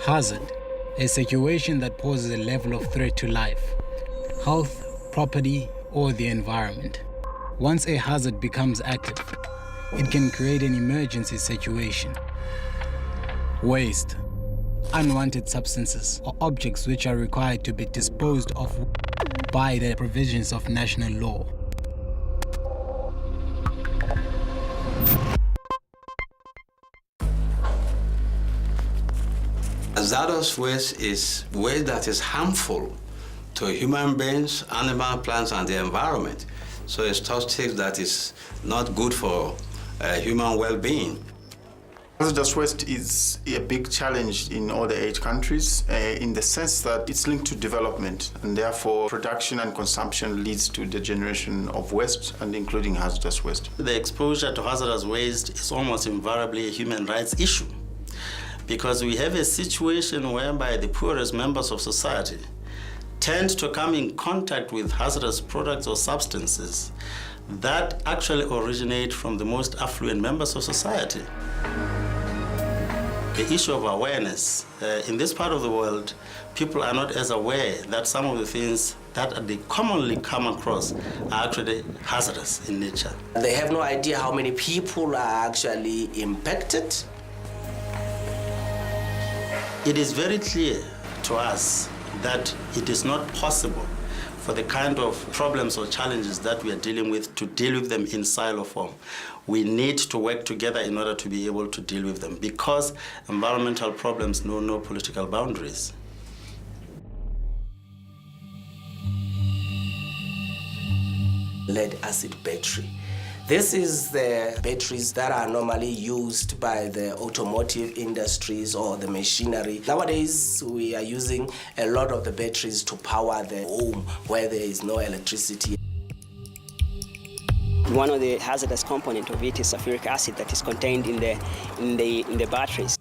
Hazard, a situation that poses a level of threat to life, health, property, or the environment. Once a hazard becomes active, it can create an emergency situation. Waste, unwanted substances, or objects which are required to be disposed of by the provisions of national law. Hazardous waste is waste that is harmful to human beings, animal, plants, and the environment. So it's toxic that is not good for human well-being. Hazardous waste is a big challenge in all the 8 countries in the sense that it's linked to development, and therefore production and consumption leads to the generation of waste, and including hazardous waste. The exposure to hazardous waste is almost invariably a human rights issue, because we have a situation whereby the poorest members of society tend to come in contact with hazardous products or substances that actually originate from the most affluent members of society. The issue of awareness. In this part of the world, people are not as aware that some of the things that they commonly come across are actually hazardous in nature. They have no idea how many people are actually impacted. It is very clear to us that it is not possible for the kind of problems or challenges that we are dealing with to deal with them in silo form. We need to work together in order to be able to deal with them, because environmental problems know no political boundaries. Lead acid battery. This is the batteries that are normally used by the automotive industries or the machinery. Nowadays, we are using a lot of the batteries to power the home where there is no electricity. One of the hazardous components of it is sulfuric acid that is contained in the batteries.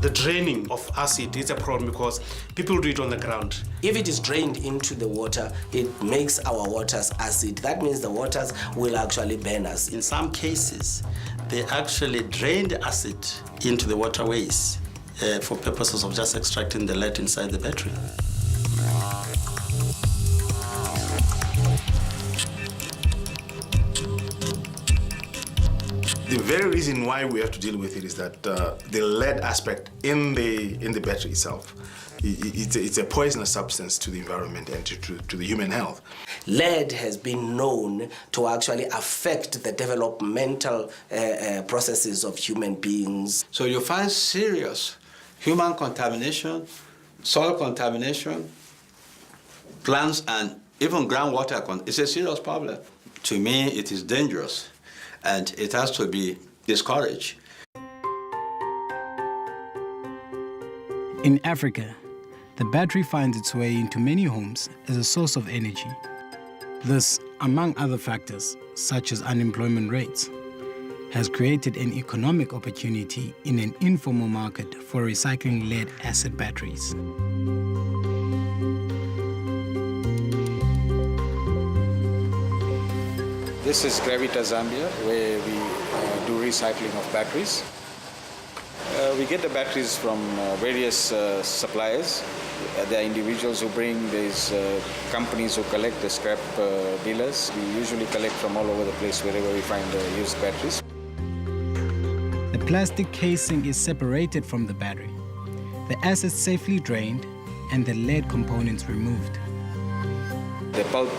The draining of acid is a problem because people do it on the ground. If it is drained into the water, it makes our waters acid. That means the waters will actually burn us. In some cases, they actually drain the acid into the waterways for purposes of just extracting the lead inside the battery. The very reason why we have to deal with it is that the lead aspect in the battery itself, it's a poisonous substance to the environment and to the human health. Lead has been known to actually affect the developmental processes of human beings. So you find serious human contamination, soil contamination, plants, and even groundwater. It's a serious problem. To me, it is dangerous, and it has to be discouraged. In Africa, the battery finds its way into many homes as a source of energy. This, among other factors, such as unemployment rates, has created an economic opportunity in an informal market for recycling lead-acid batteries. This is Gravita Zambia, where we do recycling of batteries. We get the batteries from various suppliers. There are individuals who bring, there's companies who collect, the scrap dealers. We usually collect from all over the place wherever we find used batteries. The plastic casing is separated from the battery, the acid safely drained, and the lead components removed. The pulp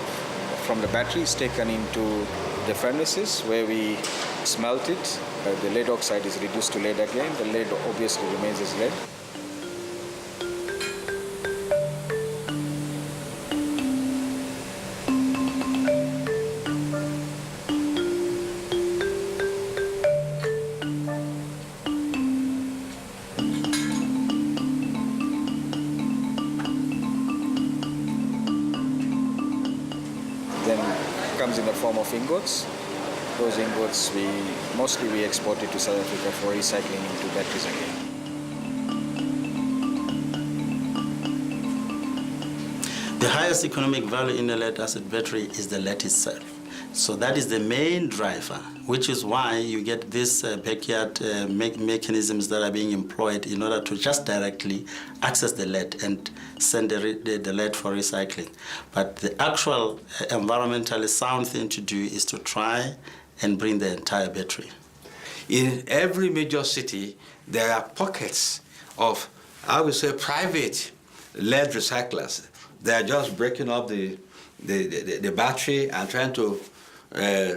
from the battery is taken into the furnaces where we smelt it. The lead oxide is reduced to lead again. The lead obviously remains as lead. Comes in the form of ingots. Those ingots, mostly we export it to South Africa for recycling into batteries again. The highest economic value in a lead-acid battery is the lead itself. So that is the main driver, which is why you get these backyard mechanisms that are being employed in order to just directly access the lead and send the lead for recycling. But the actual environmentally sound thing to do is to try and bring the entire battery. In every major city, there are pockets of, I would say, private lead recyclers. They are just breaking up the battery and trying to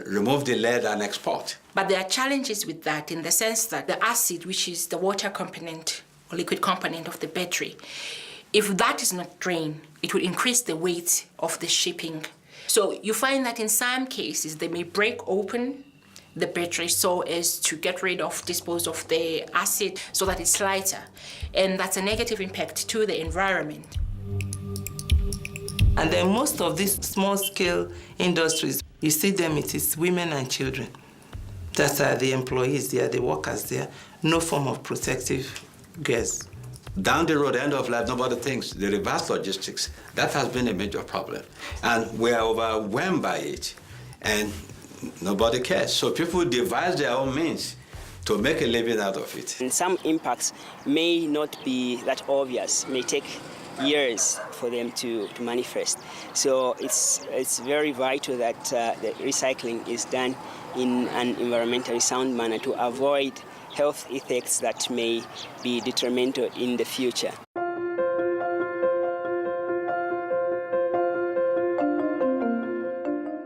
remove the lead and export. But there are challenges with that in the sense that the acid, which is the water component or liquid component of the battery, if that is not drained, it will increase the weight of the shipping. So you find that in some cases, they may break open the battery so as to get rid of, dispose of the acid so that it's lighter. And that's a negative impact to the environment. And then most of these small-scale industries, you see them, it is women and children. That are the employees, they are the workers there. No form of protective gears. Down the road, end of life, nobody thinks. The reverse logistics, that has been a major problem. And we are overwhelmed by it. And nobody cares. So people devise their own means to make a living out of it. And some impacts may not be that obvious, may take years for them to manifest. So it's very vital that the recycling is done in an environmentally sound manner to avoid health effects that may be detrimental in the future.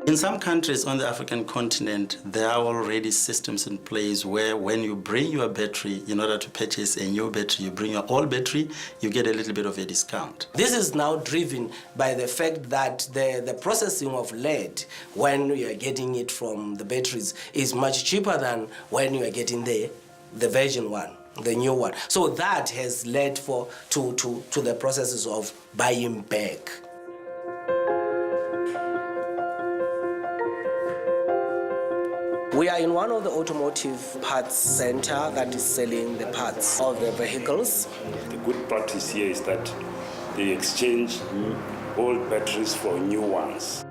In some countries on the African continent, there are already systems in place where when you bring your battery, in order to purchase a new battery, you bring your old battery, you get a little bit of a discount. This is now driven by the fact that the processing of lead, when you are getting it from the batteries, is much cheaper than when you are getting the virgin one, the new one. So that has led to the processes of buying back. We are in one of the automotive parts center that is selling the parts of the vehicles. The good practice here is that they exchange old batteries for new ones.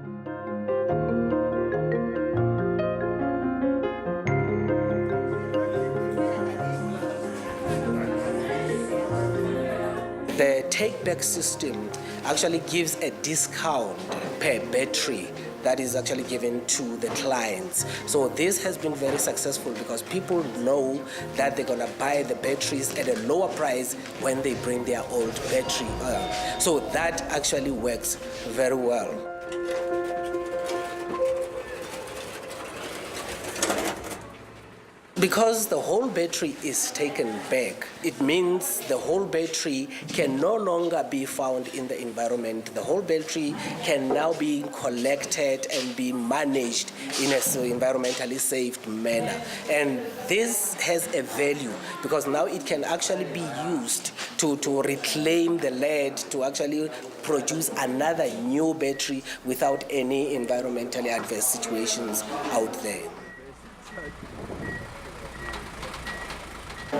The take-back system actually gives a discount per battery that is actually given to the clients. So this has been very successful because people know that they're gonna buy the batteries at a lower price when they bring their old battery. So that actually works very well. Because the whole battery is taken back, it means the whole battery can no longer be found in the environment. The whole battery can now be collected and be managed in an environmentally safe manner. And this has a value because now it can actually be used to reclaim the lead, to actually produce another new battery without any environmentally adverse situations out there.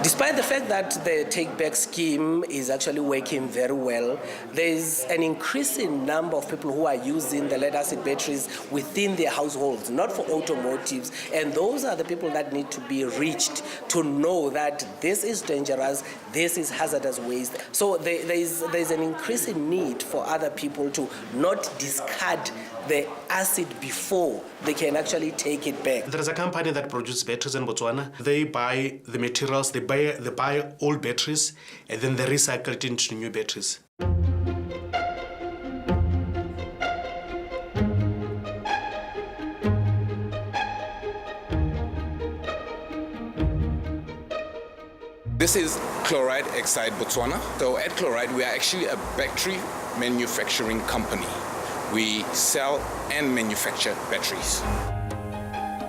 Despite the fact that the take-back scheme is actually working very well, there is an increasing number of people who are using the lead-acid batteries within their households, not for automotives, and those are the people that need to be reached to know that this is dangerous, this is hazardous waste. So there's an increasing need for other people to not discard the acid before they can actually take it back. There is a company that produces batteries in Botswana. They buy the materials, they buy old batteries, and then they recycle it into new batteries. This is Chloride Exide Botswana. So at Chloride, we are actually a battery manufacturing company. We sell and manufacture batteries.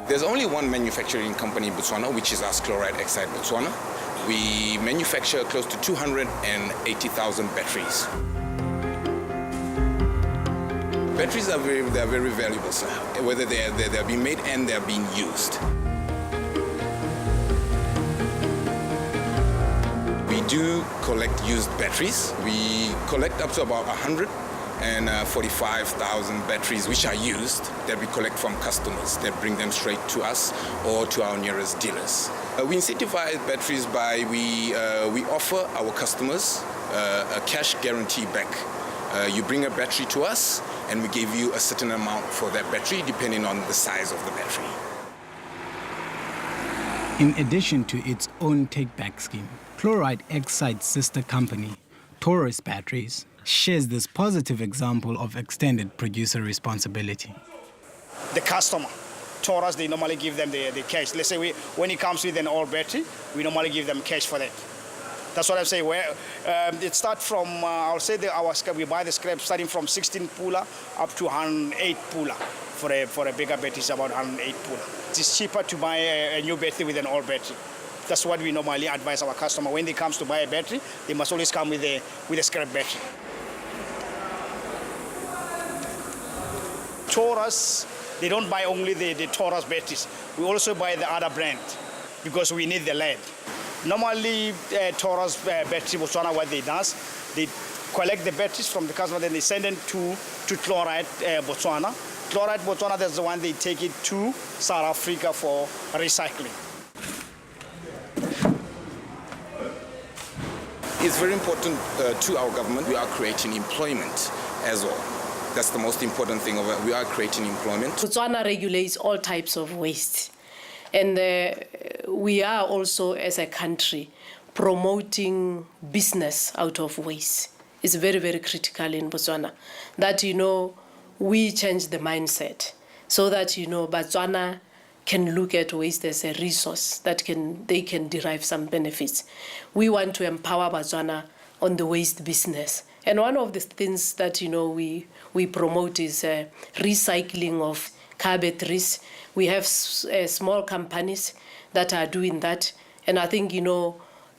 There's only one manufacturing company in Botswana, which is us, Chloride Exide Botswana. We manufacture close to 280,000 batteries. Batteries are very valuable, sir, whether they're being made and they're being used. We do collect used batteries. We collect up to about 100. 45,000 batteries which are used that we collect from customers that bring them straight to us or to our nearest dealers. We incentivize batteries by we offer our customers a cash guarantee back. You bring a battery to us and we give you a certain amount for that battery depending on the size of the battery. In addition to its own take-back scheme, Chloride Exide's sister company, Taurus Batteries, shares this positive example of extended producer responsibility. The customer, Taurus, they normally give them the cash. Let's say when it comes with an old battery, we normally give them cash for that. That's what I'm saying. Where it starts from, I'll say our scrap, we buy the scrap starting from 16 puller up to 108 puller. For a bigger battery, it's about 108 puller. It's cheaper to buy a new battery with an old battery. That's what we normally advise our customer. When they come to buy a battery, they must always come with a scrap battery. Taurus, they don't buy only the Taurus batteries. We also buy the other brand because we need the lead. Normally, Taurus battery Botswana, what they does, they collect the batteries from the customer, then they send them to Chloride Botswana. Chloride Botswana, that's the one they take it to South Africa for recycling. It's very important to our government. We are creating employment as well. That's the most important thing of it. We are creating employment. Botswana regulates all types of waste. And we are also, as a country, promoting business out of waste. It's very, very critical in Botswana that, we change the mindset so that, Botswana can look at waste as a resource that they can derive some benefits. We want to empower Botswana on the waste business. And one of the things that, we promote is recycling of car batteries. We have small companies that are doing that. And I think,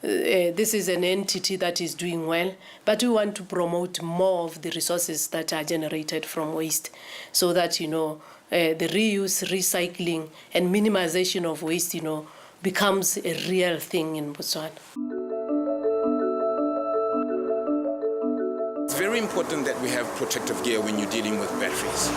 this is an entity that is doing well, but we want to promote more of the resources that are generated from waste so that, the reuse, recycling, and minimization of waste, becomes a real thing in Botswana. It's very important that we have protective gear when you're dealing with batteries.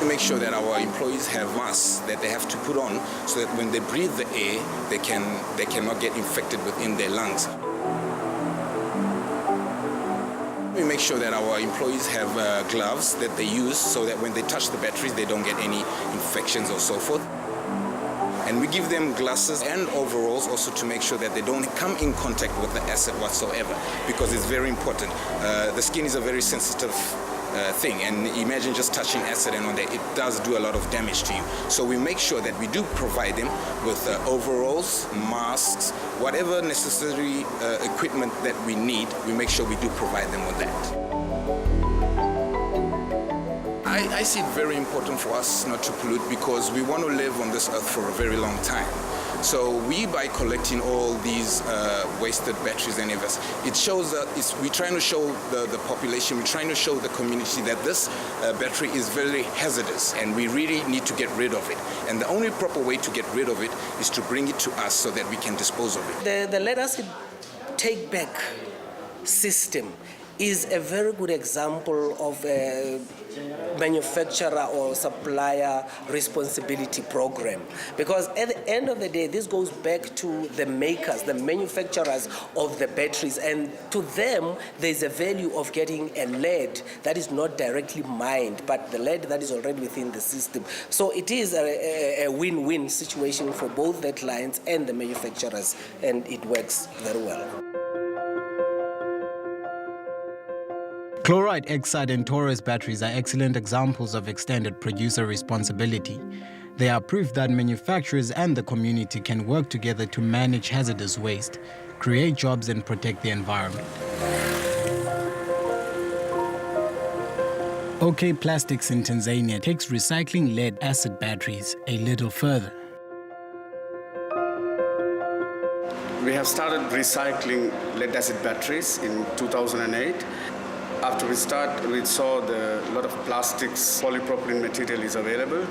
We make sure that our employees have masks that they have to put on so that when they breathe the air, they cannot get infected within their lungs. We make sure that our employees have gloves that they use so that when they touch the batteries, they don't get any infections or so forth. And we give them glasses and overalls also to make sure that they don't come in contact with the acid whatsoever, because it's very important. The skin is a very sensitive thing, and imagine just touching acid and on there, it does do a lot of damage to you. So we make sure that we do provide them with overalls, masks, whatever necessary equipment that we need, we make sure we do provide them with that. I see it very important for us not to pollute because we want to live on this earth for a very long time. So by collecting all these wasted batteries and everything, it shows that we're trying to show the population, we're trying to show the community that this battery is very hazardous and we really need to get rid of it. And the only proper way to get rid of it is to bring it to us so that we can dispose of it. The lead acid take-back system is a very good example of a manufacturer or supplier responsibility program, because at the end of the day this goes back to the makers, the manufacturers of the batteries, and to them there's a value of getting a lead that is not directly mined but the lead that is already within the system. So it is a win-win situation for both the clients and the manufacturers, and it works very well. Chloride Exide and Taurus batteries are excellent examples of extended producer responsibility. They are proof that manufacturers and the community can work together to manage hazardous waste, create jobs and protect the environment. OK Plastics in Tanzania takes recycling lead acid batteries a little further. We have started recycling lead acid batteries in 2008. After we saw a lot of plastics, polypropylene material is available.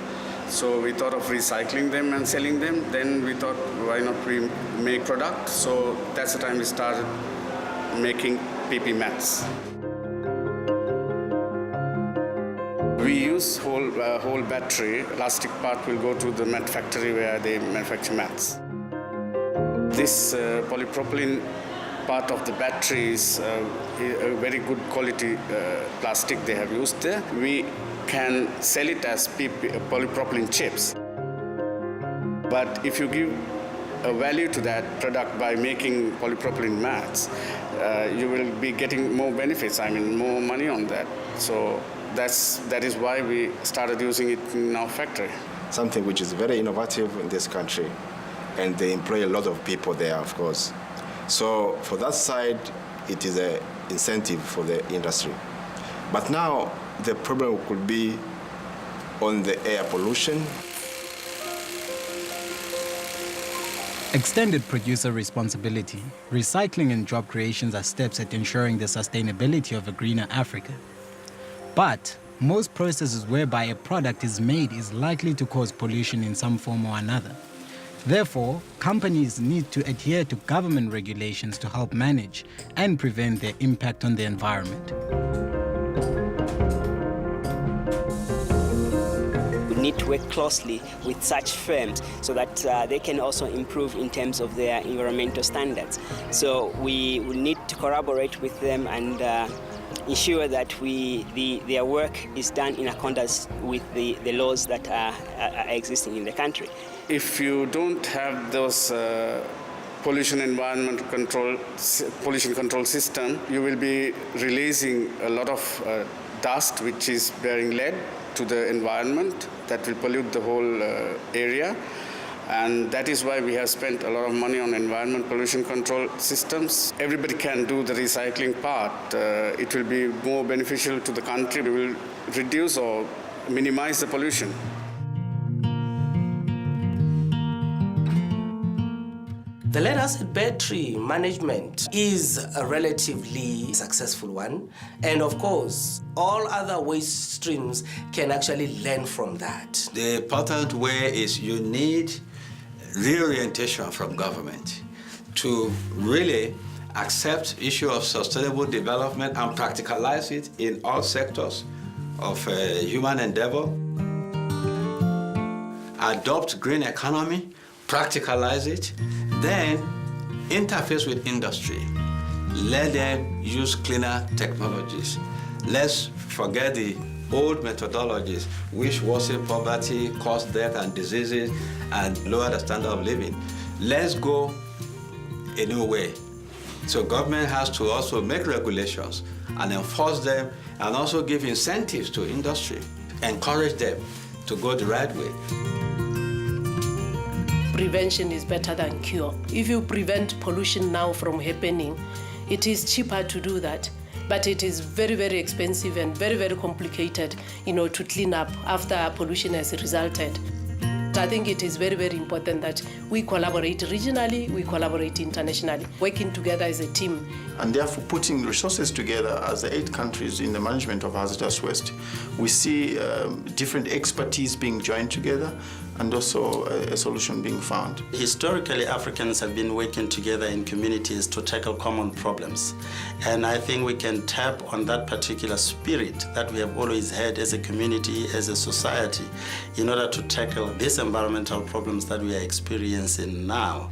So we thought of recycling them and selling them. Then we thought, why not we make product? So that's the time we started making PP mats. use whole battery. Plastic part will go to the mat factory where they manufacture mats. This polypropylene part of the battery is a very good quality plastic they have used there. We can sell it as polypropylene chips. But if you give a value to that product by making polypropylene mats, you will be getting more benefits, more money on that. So that is why we started using it in our factory. Something which is very innovative in this country, and they employ a lot of people there, of course. So for that side, it is an incentive for the industry. But now the problem could be on the air pollution. Extended producer responsibility, recycling and job creations are steps at ensuring the sustainability of a greener Africa. But most processes whereby a product is made is likely to cause pollution in some form or another. Therefore, companies need to adhere to government regulations to help manage and prevent their impact on the environment. We need to work closely with such firms so that they can also improve in terms of their environmental standards. So we will need to collaborate with them and ensure that their work is done in accordance with the laws that are existing in the country. If you don't have those pollution control system, you will be releasing a lot of dust which is bearing lead to the environment that will pollute the whole area. And that is why we have spent a lot of money on environment pollution control systems. Everybody can do the recycling part. It will be more beneficial to the country. We will reduce or minimize the pollution. The lead-acid battery management is a relatively successful one. And of course, all other waste streams can actually learn from that. The important way is you need reorientation from government to really accept issue of sustainable development and practicalize it in all sectors of human endeavor. Adopt green economy, practicalize it, then interface with industry. Let them use cleaner technologies. Let's forget the old methodologies which worsen poverty, cause death and diseases, and lower the standard of living. Let's go a new way. So government has to also make regulations and enforce them, and also give incentives to industry, encourage them to go the right way. Prevention is better than cure. If you prevent pollution now from happening, it is cheaper to do that. But it is very, very expensive and very, very complicated, to clean up after pollution has resulted. I think it is very, very important that we collaborate regionally, we collaborate internationally, working together as a team. And therefore putting resources together as the 8 countries in the management of hazardous waste, we see different expertise being joined together and also a solution being found. Historically, Africans have been working together in communities to tackle common problems. And I think we can tap on that particular spirit that we have always had as a community, as a society, in order to tackle these environmental problems that we are experiencing now.